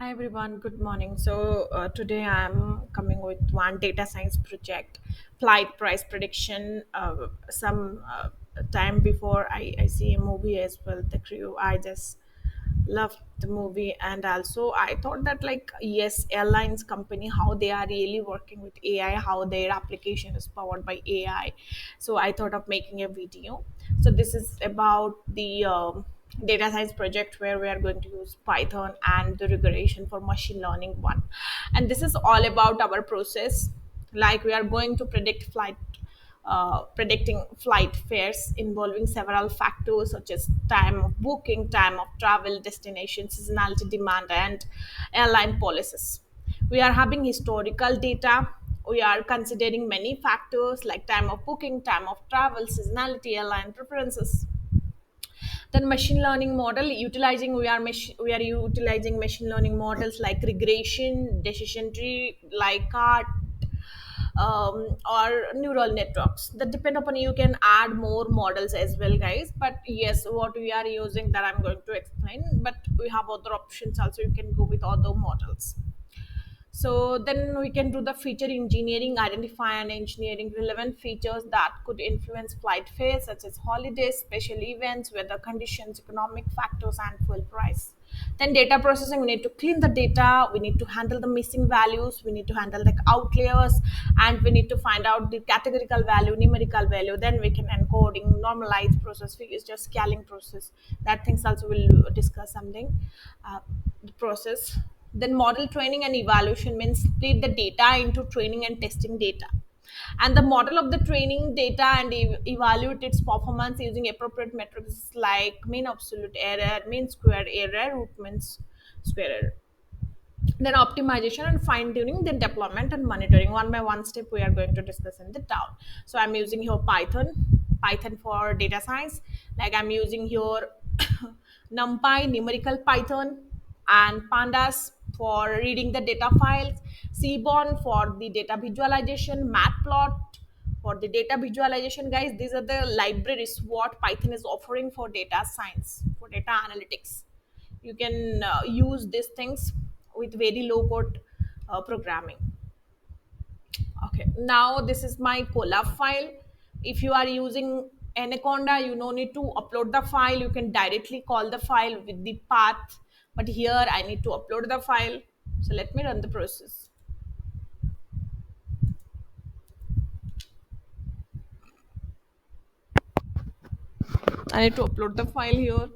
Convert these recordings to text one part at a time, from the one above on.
Hi everyone, good morning. Today I'm coming with one data science project, flight price prediction. Some time before I see a movie as well, The Crew. I just loved the movie, and also I thought that like yes, airlines company how they are really working with AI, how their application is powered by AI. So I thought of making a video. So this is about the data science project where we are going to use Python and the regression for machine learning one. And this is all about our process. Like we are going to predicting flight fares involving several factors such as time of booking, time of travel, destination, seasonality, demand, and airline policies. We are having historical data. We are considering many factors like time of booking, time of travel, seasonality, airline preferences. Then machine learning model utilizing we are utilizing machine learning models like regression, decision tree, like cart, or neural networks that depend upon you can add more models as well, guys. But yes, what we are using that I'm going to explain, but we have other options also. You can go with other models. So then we can do the feature engineering, identify and engineering relevant features that could influence flight fares, such as holidays, special events, weather conditions, economic factors, and fuel price. Then data processing, we need to clean the data, we need to handle the missing values, we need to handle the outliers, and we need to find out the categorical value, numerical value. Then we can encoding, normalize process, is just scaling process. That things also will discuss something. The process. Then model training and evaluation means split the data into training and testing data. And the model of the training data and evaluate its performance using appropriate metrics like mean absolute error, mean square error, root mean square error. Then optimization and fine tuning, then deployment and monitoring. One by one step we are going to discuss in the down. So I'm using here Python for data science. Like I'm using here NumPy, numerical Python, and Pandas for reading the data files, Seaborn for the data visualization, Matplot for the data visualization. Guys, these are the libraries what Python is offering for data science, for data analytics. You can use these things with very low code programming. Okay, now this is my collab file. If you are using Anaconda, you no need to upload the file, you can directly call the file with the path. But here I need to upload the file. So let me run the process. I need to upload the file here.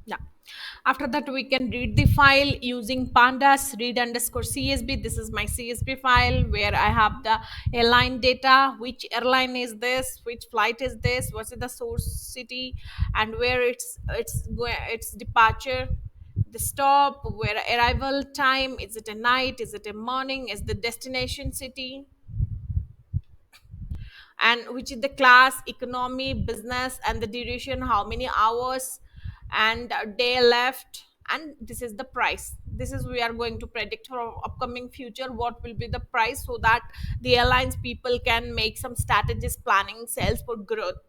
Yeah. After that, we can read the file using pandas read underscore CSV. This is my CSV file where I have the airline data, which airline is this, which flight is this, what's the source city, and where it's going, its departure, the stop, where arrival time, is it a night, is it a morning, is the destination city, and which is the class, economy, business, and the duration, how many hours and day left. And this is the price. This is we are going to predict for our upcoming future what will be the price, so that the airlines people can make some strategies planning sales for growth.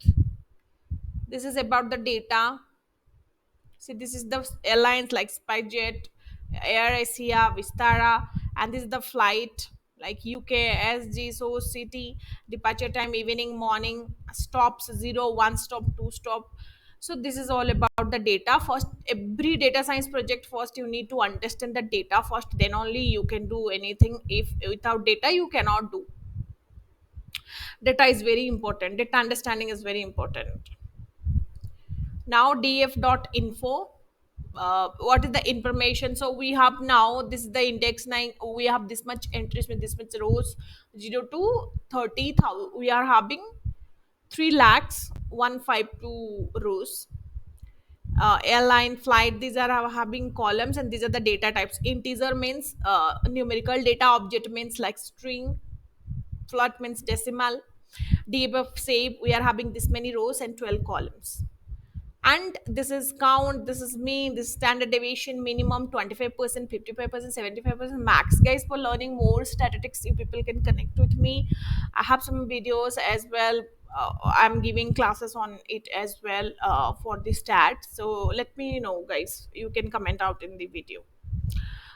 This is about the data. See, this is the airlines like SpiceJet, Air Asia, Vistara, and this is the flight like UK, SG, so city, departure time, evening, morning, stops, zero, one stop, two stop. So this is all about the data. First, every data science project, first you need to understand the data first, then only you can do anything. If without data, you cannot do. Data is very important. Data understanding is very important. Now df.info, what is the information? So we have now, this is the index 9, we have this much entries with this much rows, 0 to 30,000. We are having 3 lakhs 152 rows. airline, flight, these are having columns, and these are the data types. Integer means numerical data, object means like string, float means decimal, debug save, we are having this many rows and 12 columns. And this is count, this is mean, this standard deviation, minimum 25%, 55%, 75% max. Guys, for learning more statistics, you people can connect with me. I have some videos as well. I'm giving classes on it as well for the stat. So let me know, guys, you can comment out in the video.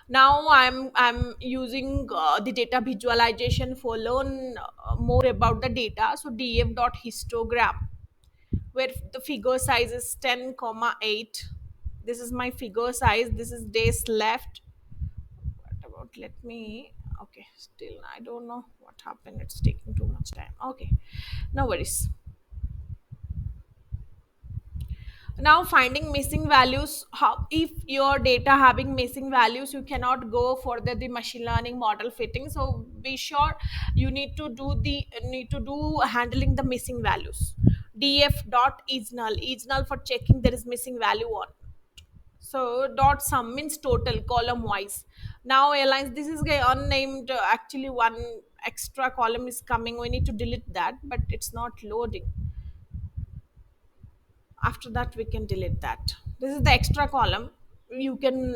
Now I'm using the data visualization for learn more about the data. So df.histogram, where the figure size is 10 comma 8. This is my figure size, this is days left. What about, let me, okay, still I don't know what happened, it's taking too much time. Okay, no worries. Now finding missing values, how if your data having missing values, you cannot go for the machine learning model fitting. So be sure you need to do handling the missing values. Df dot is null for checking there is missing value on. So dot sum means total column wise. Now airlines, this is unnamed, actually one extra column is coming, we need to delete that, but it's not loading. After that we can delete that. This is the extra column. You can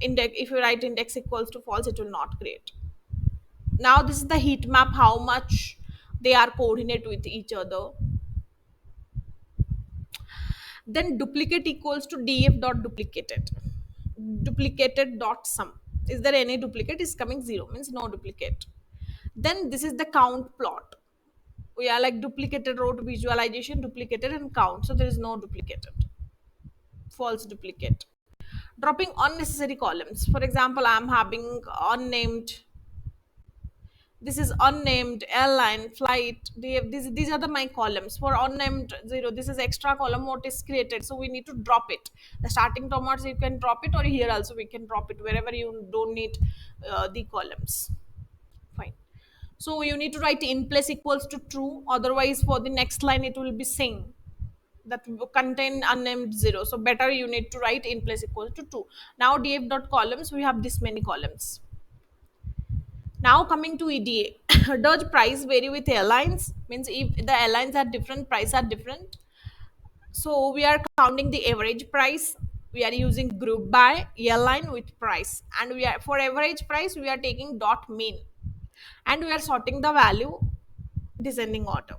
index, if you write index equals to false, it will not create. Now this is the heat map, how much they are coordinate with each other. Then duplicate equals to df dot duplicated, duplicated dot sum. Is there any duplicate? Is coming 0 means no duplicate. Then this is the count plot. We are like duplicated row to visualization, duplicated and count, so there is no duplicated, false duplicate. Dropping unnecessary columns, for example, I'm having unnamed, this is unnamed, airline, flight, these are my columns. For unnamed 0, this is extra column what is created, so we need to drop it. The starting tomates you can drop it, or here also we can drop it wherever you don't need the columns. Fine. So you need to write in place equals to true, otherwise for the next line it will be same, that contain unnamed 0. So better you need to write in place equals to 2. Now df dot columns, we have this many columns. Now coming to EDA, does price vary with airlines? Means if the airlines are different, price are different. So we are counting the average price. We are using group by airline with price, and we are for average price we are taking dot mean, and we are sorting the value descending order,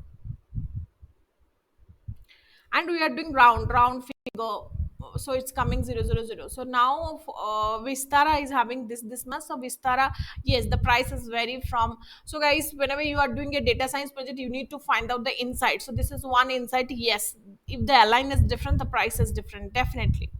and we are doing round figure. So it's coming 000. So now Vistara is having this much. So Vistara, yes, the price is vary from. So guys, whenever you are doing a data science project, you need to find out the insight. So this is one insight. Yes, if the align is different, the price is different, definitely.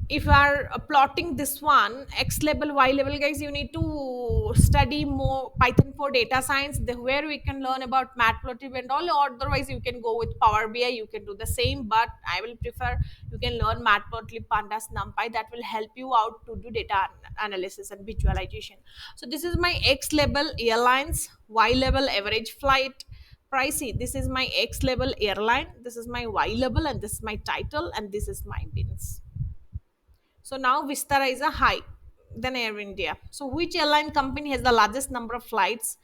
If you are plotting this one x level y level, guys, you need to study more Python for data science, where we can learn about matplotlib and all, or otherwise you can go with Power BI, you can do the same, but I will prefer you can learn matplotlib, pandas, numpy, that will help you out to do data analysis and visualization. So this is my x level airlines, y level average flight pricey. This is my x level airline, this is my y level, and this is my title, and this is my bins. So now Vistara is a high than Air India. So which airline company has the largest number of flights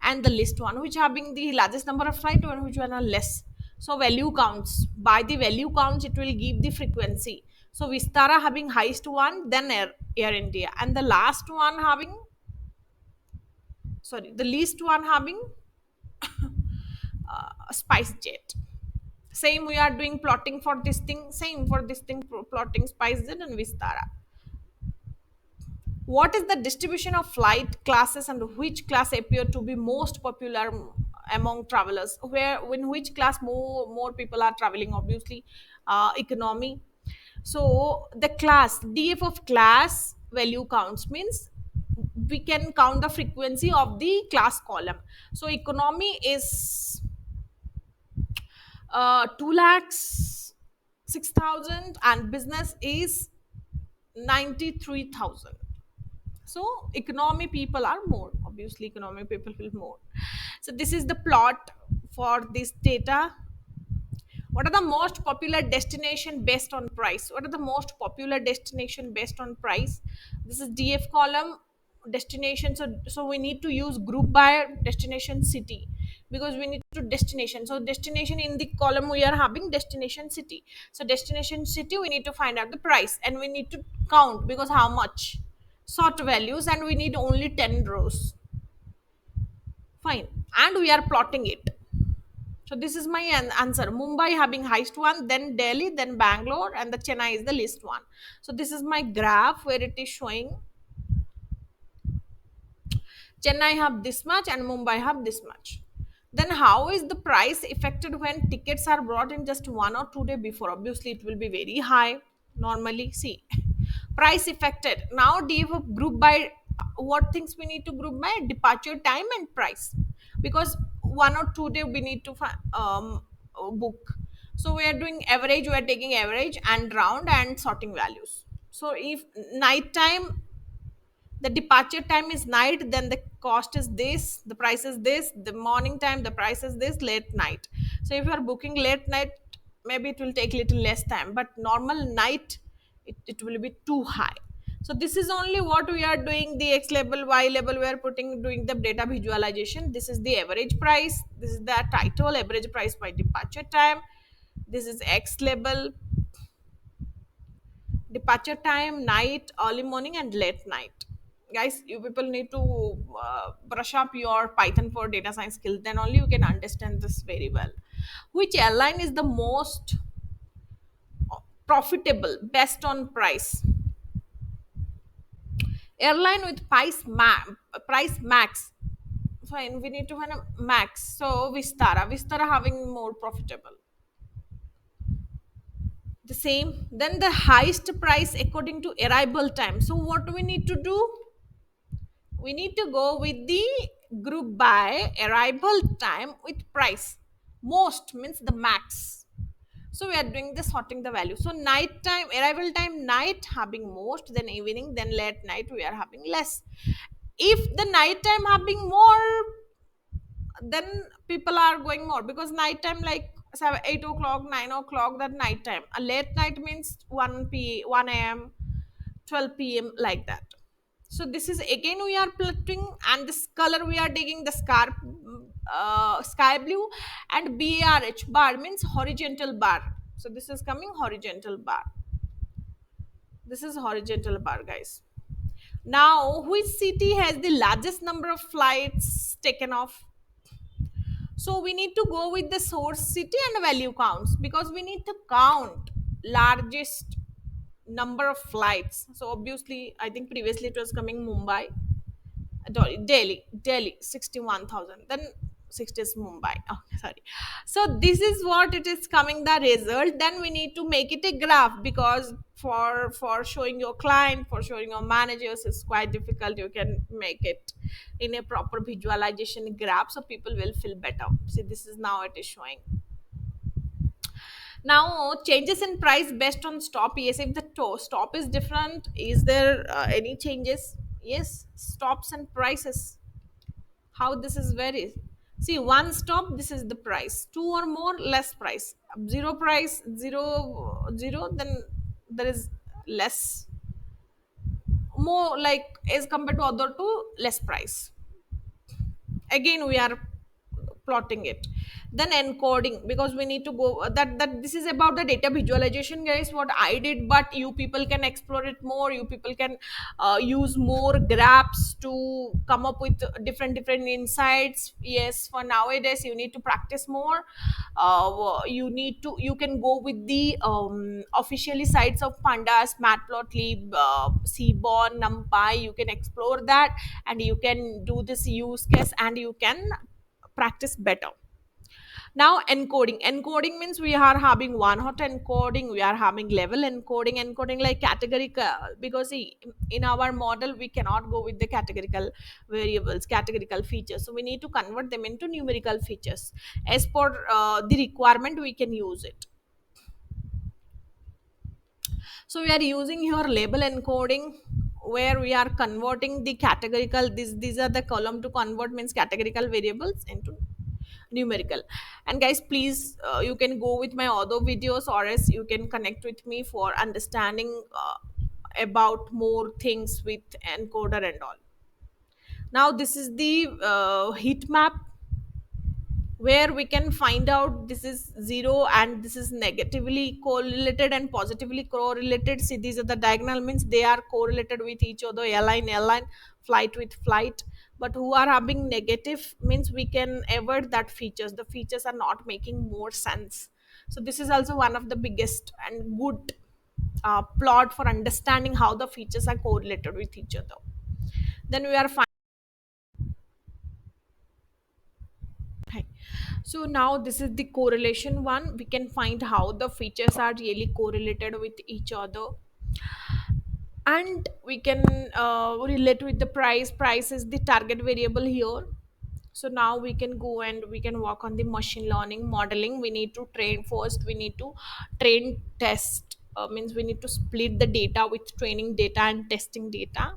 and the least one? Which having the largest number of flights and which one are less? So value counts. By the value counts, it will give the frequency. So Vistara having highest one, then Air India, and the last one having, sorry, the least one having Spice Jet. Same we are doing plotting for this thing. Same for this thing, plotting Spice Jet and Vistara. What is the distribution of flight classes and which class appear to be most popular among travelers? Where in which class more people are traveling? Obviously, economy. So the class df of class value counts means we can count the frequency of the class column. So economy is 2 lakhs 6,000, and business is 93,000. So economy people are more, obviously economy people will more. So this is the plot for this data. What are the most popular destination based on price? What are the most popular destination based on price? This is DF column, destination. So we need to use group by destination city, because we need to destination. So destination in the column we are having destination city. So destination city we need to find out the price, and we need to count, because how much sort values, and we need only 10 rows. Fine. And we are plotting it. So this is my answer. Mumbai having highest one, then Delhi, then Bangalore, and the Chennai is the least one. So this is my graph where it is showing Chennai have this much and Mumbai have this much. Then how is the price affected when tickets are brought in just 1 or 2 days before? Obviously, it will be very high. Normally, see, price affected. Now, do you have group by what things we need to group by? Departure time and price, because 1 or 2 days we need to book. So we are doing average. We are taking average and round and sorting values. So if night time, the departure time is night, then the cost is this, the price is this. The morning time, the price is this. Late night, so if you are booking late night, maybe it will take little less time, but normal night, it will be too high. So this is only what we are doing, the X label, Y label, we are putting, doing the data visualization. This is the average price, this is the title, average price by departure time. This is X label, departure time, night, early morning, and late night. Guys, you people need to brush up your Python for data science skills, then only you can understand this very well. Which airline is the most profitable based on price? Airline with price max. Fine, we need to find a max. So Vistara having more profitable. The same. Then the highest price according to arrival time. So what do we need to do? We need to go with the group by arrival time with price. Most means the max. So we are doing the sorting the value. So night time, arrival time, night having most, then evening, then late night we are having less. If the night time having more, then people are going more, because night time like 8 o'clock, 9 o'clock, that night time. A late night means 1 a.m., 12 p.m., like that. So this is again we are plotting, and this color we are taking the sky blue, and BARH, bar means horizontal bar. So this is coming horizontal bar. This is horizontal bar, guys. Now, which city has the largest number of flights taken off? So we need to go with the source city and value counts, because we need to count largest number of flights. So obviously, I think previously it was coming Mumbai, Delhi 61,000. Then 60 is Mumbai. Oh, sorry. So this is what it is coming the result. Then we need to make it a graph, because for showing your client, for showing your managers, it's quite difficult. You can make it in a proper visualization graph, so people will feel better. See, this is now it is showing. Now changes in price based on stop. Yes, if the stop is different, is there any changes? Yes, stops and prices. How this is varies. See, one stop, this is the price. Two or more, less price. Zero price, zero, then there is less. More like as compared to other two, less price. Again we are plotting it. Then encoding, because we need to go that this is about the data visualization, guys, what I did, but you people can explore it more. You people can use more graphs to come up with different insights. Yes, for nowadays you need to practice more. You can go with the officially sites of pandas, matplotlib, seaborn, numpy. You can explore that, and you can do this use case, and you can practice better. Now encoding means we are having one hot encoding, we are having level encoding like categorical, because see, in our model we cannot go with the categorical variables, categorical features, so we need to convert them into numerical features. As per the requirement we can use it. So we are using here label encoding, where we are converting the categorical, these are the column to convert means categorical variables into numerical. And guys, please, you can go with my other videos, or else you can connect with me for understanding about more things with encoder and all. Now this is the heat map, where we can find out this is zero and this is negatively correlated and positively correlated. See, these are the diagonal, means they are correlated with each other, airline airline, flight with flight. But who are having negative means we can avoid that features, the features are not making more sense. So this is also one of the biggest and good plot for understanding how the features are correlated with each other. Then we are Hi. So now this is the correlation one. We can find how the features are really correlated with each other, and we can relate with the price. Price is the target variable here. So now we can go and we can work on the machine learning modeling. We need to train first. We need to train test. Means we need to split the data with training data and testing data,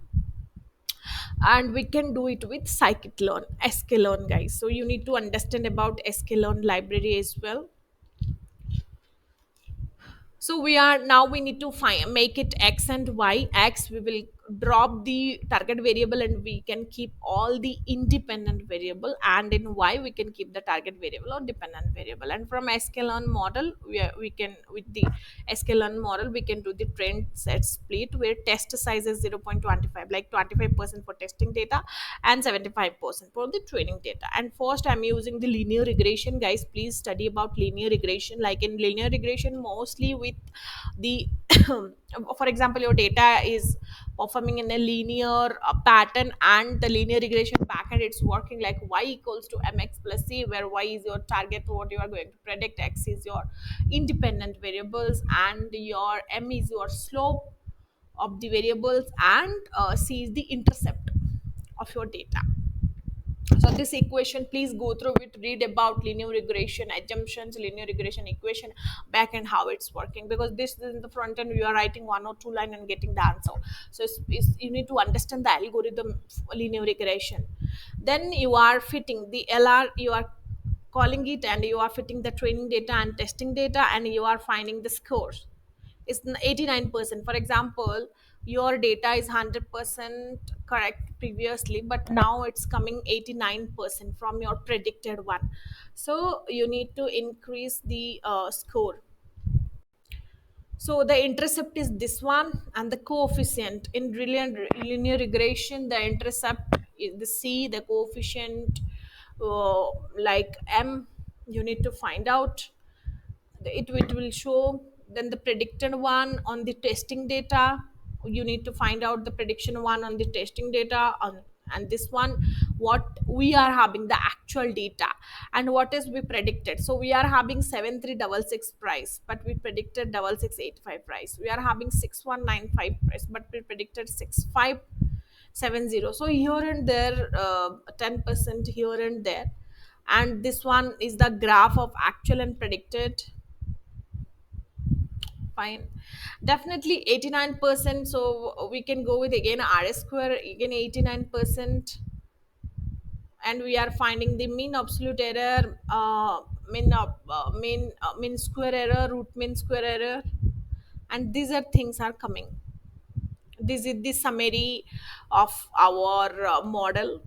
and we can do it with scikit-learn, sklearn, guys. So you need to understand about sklearn library as well. So we are now, we need to find, make it x and y. X, we will drop the target variable and we can keep all the independent variable, and in y we can keep the target variable or dependent variable. And from sklearn model, we can, with the sklearn model, we can do the trend set split, where test size is 0.25, like 25% for testing data and 75% for the training data. And first I'm using the linear regression, guys. Please study about linear regression. Like in linear regression, mostly with the for example, your data is performing in a linear pattern, and the linear regression backend, it's working like y equals to mx plus c, where y is your target, what you are going to predict, x is your independent variables, and your m is your slope of the variables, and c is the intercept of your data. So this equation, please go through it, read about linear regression assumptions, linear regression equation, back and how it's working, because this is in the front end, you are writing one or two line and getting the answer. So you need to understand the algorithm for linear regression. Then you are fitting the lr, you are calling it, and you are fitting the training data and testing data, and you are finding the scores. It's 89%. For example, your data is 100% correct previously, but now it's coming 89% from your predicted one. So you need to increase the score. So the intercept is this one, and the coefficient in linear regression, the intercept is the c, the coefficient like m, you need to find out. It will show. Then the predicted one on the testing data, you need to find out the prediction one on the testing data on, and this one, what we are having the actual data, and what is we predicted. So we are having 7366 price, but we predicted 6685 price. We are having 6195 price, but we predicted 6570. So here and there, 10% here and there. And this one is the graph of actual and predicted. Fine, definitely 89%. So we can go with again r square, again 89%. And we are finding the mean absolute error, mean square error, root mean square error, and these are things are coming. This is the summary of our model.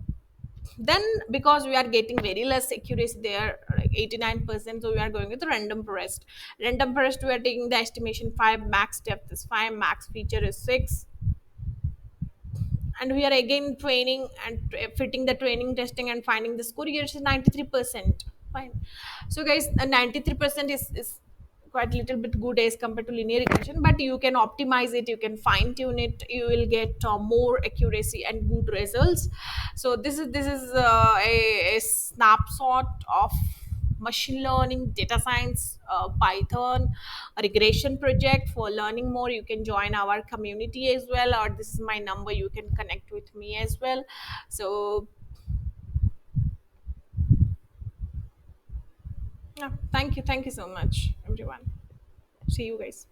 Then, because we are getting very less accuracy there, like 89%, so we are going with random forest. Random forest, we are taking the estimation 5, max depth is 5, max feature is 6. And we are again training and fitting the training testing and finding the score. Here is 93%. Fine. So guys, 93% is quite little bit good as compared to linear regression, but you can optimize it, you can fine tune it, you will get more accuracy and good results. So this is a snapshot of machine learning, data science, Python, a regression project. For learning more, you can join our community as well, or this is my number, you can connect with me as well. So yeah, thank you so much everyone. See you guys.